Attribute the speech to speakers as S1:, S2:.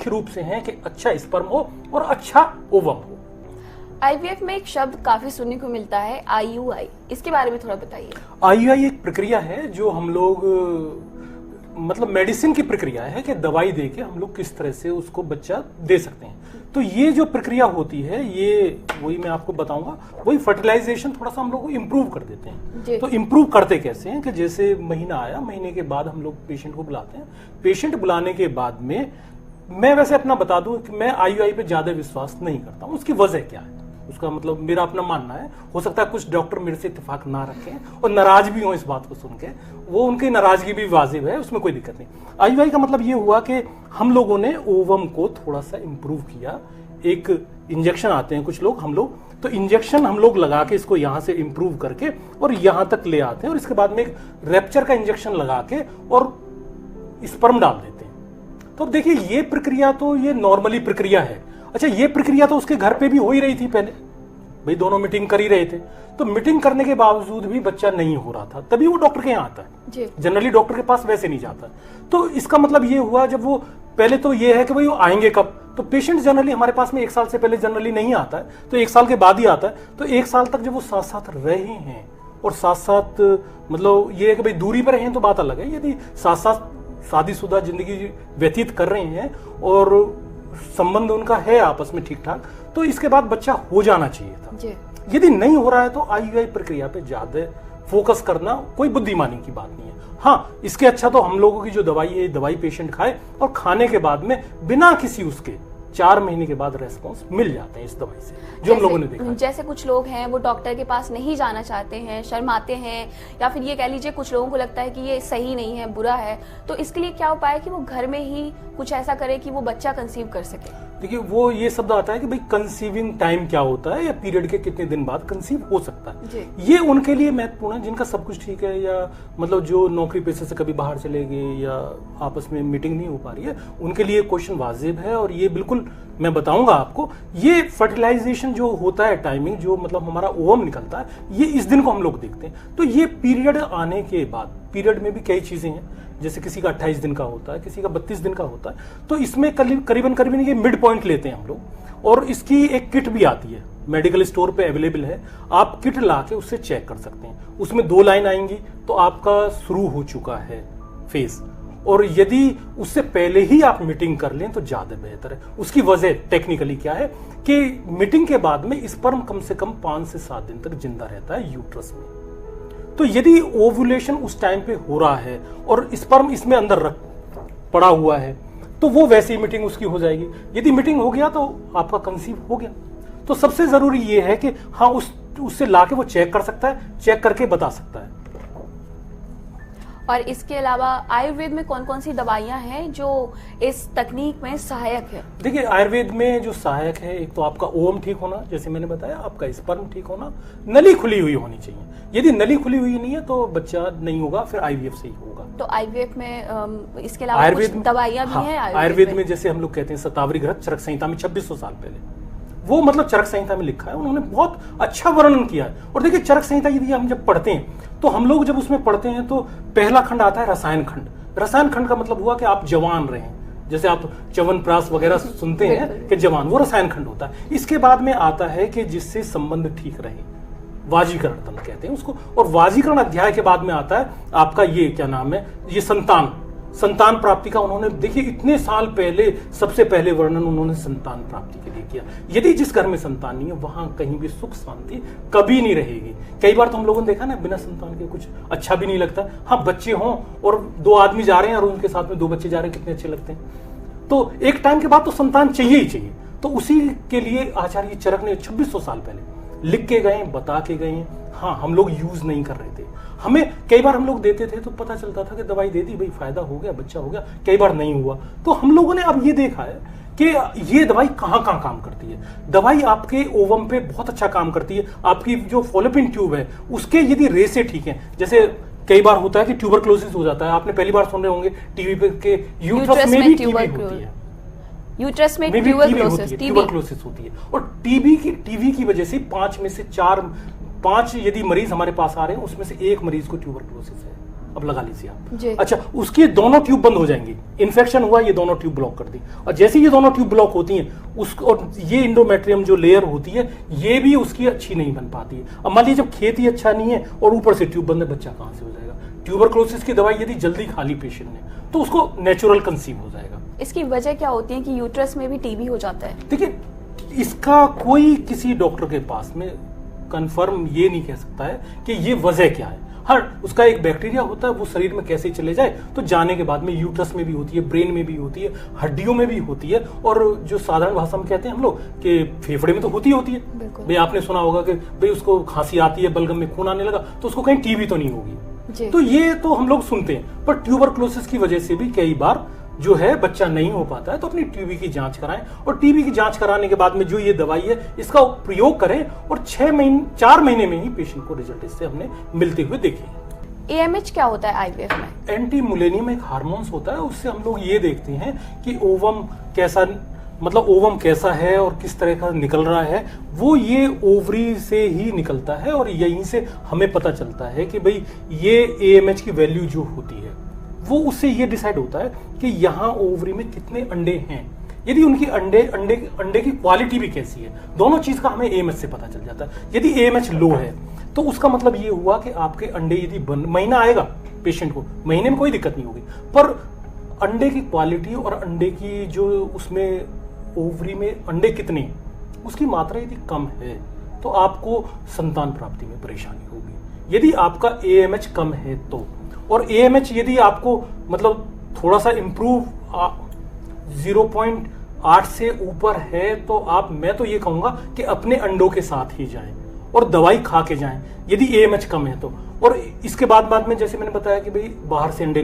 S1: मुख्य रूप से हैं कि अच्छा स्पर्म हो और अच्छा ओवम हो।
S2: आईवीएफ में एक शब्द काफी सुनने को मिलता है, आईयूआई, इसके बारे में थोड़ा बताइए।
S1: आईयूआई एक प्रक्रिया है जो हम लोग मतलब मेडिसिन की प्रक्रिया है कि दवाई देके हम लोग किस तरह से उसको बच्चा दे सकते हैं। तो ये जो प्रक्रिया होती है ये वही मैं आपको बताऊंगा, वही फर्टिलाइजेशन थोड़ा सा हम लोग को इम्प्रूव कर देते हैं। तो इम्प्रूव करते कैसे हैं कि जैसे महीना आया, महीने के बाद हम लोग पेशेंट को बुलाते हैं। पेशेंट बुलाने के बाद में मैं वैसे अपना बता दूं कि मैं आईयूआई पे ज्यादा विश्वास नहीं करता हूं। उसकी वजह क्या है, उसका मतलब मेरा अपना मानना है। हो सकता है कुछ डॉक्टर मेरे से इत्तेफाक ना रखें और नाराज भी हो इस बात को सुन के, वो उनकी नाराजगी भी वाजिब है, उसमें कोई दिक्कत नहीं। आईयूआई का मतलब ये हुआ कि हम लोगों ने ओवम को थोड़ा सा इम्प्रूव किया। एक इंजेक्शन आते हैं कुछ लोग, हम लोग तो इंजेक्शन हम लोग लगा के इसको यहां से इम्प्रूव करके और यहां तक ले आते हैं और इसके बाद में एक रैप्चर का इंजेक्शन लगा के और स्पर्म डाल देते हैं। तो अब देखिए ये प्रक्रिया तो ये नॉर्मली प्रक्रिया है। अच्छा, ये प्रक्रिया तो उसके घर पे भी हो ही रही थी पहले, भाई दोनों मीटिंग कर ही रहे थे। तो मीटिंग करने के बावजूद भी बच्चा नहीं हो रहा था, तभी वो डॉक्टर के यहाँ आता है। जनरली डॉक्टर के पास वैसे नहीं जाता। तो इसका मतलब ये हुआ, जब वो पहले तो ये है कि भाई वो आएंगे कब, तो पेशेंट जनरली हमारे पास में 1 साल से पहले जनरली नहीं आता है, तो 1 साल के बाद ही आता है। तो 1 साल तक जब वो साथ साथ रहे हैं और साथ साथ मतलब ये है कि भाई दूरी पर हैं तो बात अलग है। यदि साथ साथ शादीशुदा जिंदगी व्यतीत कर रहे हैं और संबंध उनका है आपस में ठीक ठाक, तो इसके बाद बच्चा हो जाना चाहिए था। यदि नहीं हो रहा है तो आईयूआई प्रक्रिया पे ज्यादा फोकस करना कोई बुद्धिमानी की बात नहीं है। हाँ, इसके अच्छा तो हम लोगों की जो दवाई है, दवाई पेशेंट खाए और खाने के बाद में बिना किसी उसके 4 महीने के बाद रेस्पॉन्स मिल जाते हैं इस दवाई से, जो हम लोगों ने देखा।
S2: जैसे कुछ लोग हैं वो डॉक्टर के पास नहीं जाना चाहते हैं, शर्माते हैं, या फिर ये कह लीजिए कुछ लोगों को लगता है कि ये सही नहीं है, बुरा है, तो इसके लिए क्या उपाय है कि वो घर में ही कुछ ऐसा करे कि वो बच्चा कंसीव कर सके?
S1: देखिए, वो ये शब्द आता है कि भाई कंसीविंग टाइम क्या होता है या पीरियड के कितने दिन बाद कंसीव हो सकता है। ये उनके लिए महत्वपूर्ण है जिनका सब कुछ ठीक है, या मतलब जो नौकरी पेशे से कभी बाहर चले गए या आपस में मीटिंग नहीं हो पा रही है, उनके लिए क्वेश्चन वाजिब है। और ये बिल्कुल मैं बताऊंगा आपको, ये फर्टिलाइजेशन जो होता है, टाइमिंग जो मतलब हमारा ओवम निकलता है, ये इस दिन को हम लोग देखते हैं। तो ये पीरियड आने के बाद, पीरियड में भी कई चीजें हैं, जैसे किसी का 28 दिन का होता है, किसी का 32 दिन का होता है। तो इसमें करीबन ये मिड पॉइंट लेते हैं हम लोग, और इसकी एक किट भी आती है, मेडिकल स्टोर पे अवेलेबल है। आप किट ला के उससे चेक कर सकते हैं। उसमें 2 लाइन आएंगी तो आपका शुरू हो चुका है फेज, और यदि उससे पहले ही आप मीटिंग कर लें तो ज्यादा बेहतर है। उसकी वजह टेक्निकली क्या है कि मीटिंग के बाद में स्पर्म कम से कम 5 से 7 दिन तक जिंदा रहता है यूट्रस में। तो यदि ओव्यूलेशन उस टाइम पे हो रहा है और स्पर्म इसमें अंदर पड़ा हुआ है, तो वो वैसे ही मीटिंग उसकी हो जाएगी। यदि मीटिंग हो गया तो आपका कंसीव हो गया। तो सबसे जरूरी ये है कि हाँ, उससे लाके वो चेक कर सकता है, चेक करके बता सकता है।
S2: और इसके अलावा आयुर्वेद में कौन कौन सी दवाइयां हैं जो इस तकनीक में सहायक है?
S1: देखिए, आयुर्वेद में जो सहायक है, एक तो आपका ओवम ठीक होना, जैसे मैंने बताया, आपका स्पर्म ठीक होना, नली खुली हुई होनी चाहिए। यदि नली खुली हुई नहीं है तो बच्चा नहीं होगा, फिर आईवीएफ से ही होगा।
S2: तो आईवीएफ में इसके अलावा कुछ दवाइयां भी हैं?
S1: आयुर्वेद में जैसे हम लोग कहते हैं शतावरी घृत, चरक संहिता में 2600 साल पहले, वो मतलब चरक संहिता में लिखा है, उन्होंने बहुत अच्छा वर्णन किया है। और देखिए, चरक संहिता यदि हम जब पढ़ते हैं तो हम लोग जब उसमें पढ़ते हैं तो पहला खंड आता है रसायन खंड। रसायन खंड का मतलब हुआ कि आप जवान रहें, जैसे आप च्यवनप्राश वगैरह सुनते हैं कि जवान, वो रसायन खंड होता है। इसके बाद में आता है कि जिससे संबंध ठीक रहे, वाजीकरण तंत्र कहते हैं उसको। और वाजीकरण अध्याय के बाद में आता है आपका ये क्या नाम है, ये संतान प्राप्ति का। उन्होंने देखिए इतने साल पहले सबसे पहले वर्णन उन्होंने संतान प्राप्ति के लिए किया। यदि जिस घर में संतान नहीं है वहां कहीं भी सुख शांति कभी नहीं रहेगी। कई बार तो हम लोगों ने देखा ना, बिना संतान के कुछ अच्छा भी नहीं लगता। हाँ, बच्चे हों और 2 आदमी जा रहे हैं और उनके साथ में 2 बच्चे जा रहे हैं, कितने अच्छे लगते हैं। तो एक टाइम के बाद तो संतान चाहिए ही चाहिए। तो उसी के लिए आचार्य चरक ने 2600 साल पहले लिख के गए, बता के गए। हाँ, हम लोग यूज नहीं कर रहे थे। हमें कई बार हम लोग देते थे तो पता चलता था कि दवाई दे दी, भाई फायदा हो गया, बच्चा हो गया, कई बार नहीं हुआ। तो हम लोगों ने अब ये देखा है कि ये दवाई कहाँ कहाँ काम करती है। दवाई आपके ओवम पे बहुत अच्छा काम करती है। आपकी जो फॉलोपिन ट्यूब है उसके यदि रेसे ठीक है, जैसे कई बार होता है कि ट्यूबरक्लोसिस हो जाता है, आपने पहली बार सुन रहे होंगे टीवी पे के यूट्रस में भी टीबी होती है,
S2: यूट्रस में ट्यूबरक्लोसिस
S1: होती है। और टीबी की वजह से 5 में से 4 5 यदि मरीज हमारे पास आ रहे हैं उसमें से 1 मरीज को ट्यूबरक्लोसिस है। अब लगा लीजिए
S2: जी।
S1: आप। अच्छा, उसकी दोनों ट्यूब बंद हो जाएंगी, इन्फेक्शन हुआ, ये दोनों ट्यूब ब्लॉक कर दी, और जैसे ये दोनों ट्यूब ब्लॉक होती हैं उसको, और ये इंडोमेट्रियम जो लेयर होती है ये भी उसकी अच्छी नहीं बन पाती है। अब मान लीजिए जब खेत ही अच्छा नहीं है और ऊपर से ट्यूब बंद है, बच्चा कहां से हो जाएगा? ट्यूबरक्लोसिस की दवाई यदि जल्दी खा ली पेशेंट ने तो उसको नेचुरल कंसीव हो जाएगा।
S2: इसकी वजह क्या होती है कि यूट्रस में भी टीबी हो जाता है?
S1: देखिए, इसका कोई किसी डॉक्टर के पास में कंफर्म ये नहीं कह सकता है कि ये वजह क्या है। हाँ, उसका एक बैक्टीरिया होता है, वो शरीर में कैसे चले जाए तो जाने के बाद में यूट्रस में भी होती है, ब्रेन में भी होती है, हड्डियों में भी होती है, और जो साधारण भाषा में कहते हैं हम लोग कि फेफड़े में तो होती है। भाई आपने सुना होगा कि भाई उसको खांसी आती है, बलगम में खून आने लगा तो उसको कहीं टीबी तो नहीं होगी। तो ये तो हम लोग सुनते हैं, पर ट्यूबरक्लोसिस की वजह से भी कई बार जो है बच्चा नहीं हो पाता है, तो अपनी टीबी की जांच कराएं, और टीबी की जांच कराने के बाद में जो ये दवाई है इसका प्रयोग करें, और 4 महीने में ही पेशेंट को रिजल्ट इससे हमने मिलते हुए देखे।
S2: AMH क्या होता है आईवीएफ में?
S1: एंटी मुलेनियम एक हार्मोन्स होता है, उससे हम लोग ये देखते हैं कि ओवम कैसा, मतलब ओवम कैसा है और किस तरह का निकल रहा है। वो ये ओवरी से ही निकलता है, और यहीं से हमें पता चलता है कि भाई ये AMH की वैल्यू जो होती है वो उससे ये डिसाइड होता है कि यहाँ ओवरी में कितने अंडे हैं, यदि उनकी अंडे की क्वालिटी भी कैसी है, दोनों चीज का हमें AMH से पता चल जाता है। यदि AMH लो है तो उसका मतलब ये हुआ कि आपके अंडे यदि महीना आएगा पेशेंट को, महीने में कोई दिक्कत नहीं होगी, पर अंडे की क्वालिटी और अंडे की जो उसमें ओवरी में अंडे कितने, उसकी मात्रा यदि कम है तो आपको संतान प्राप्ति में परेशानी होगी। यदि आपका AMH कम है तो, और AMH यदि आपको मतलब थोड़ा सा इंप्रूव 0.8 से ऊपर है तो मैं तो ये कहूंगा कि अपने अंडों के साथ ही जाएं और दवाई खा के जाएं यदि AMH कम है तो। और इसके बाद में जैसे मैंने बताया कि भाई बाहर से अंडे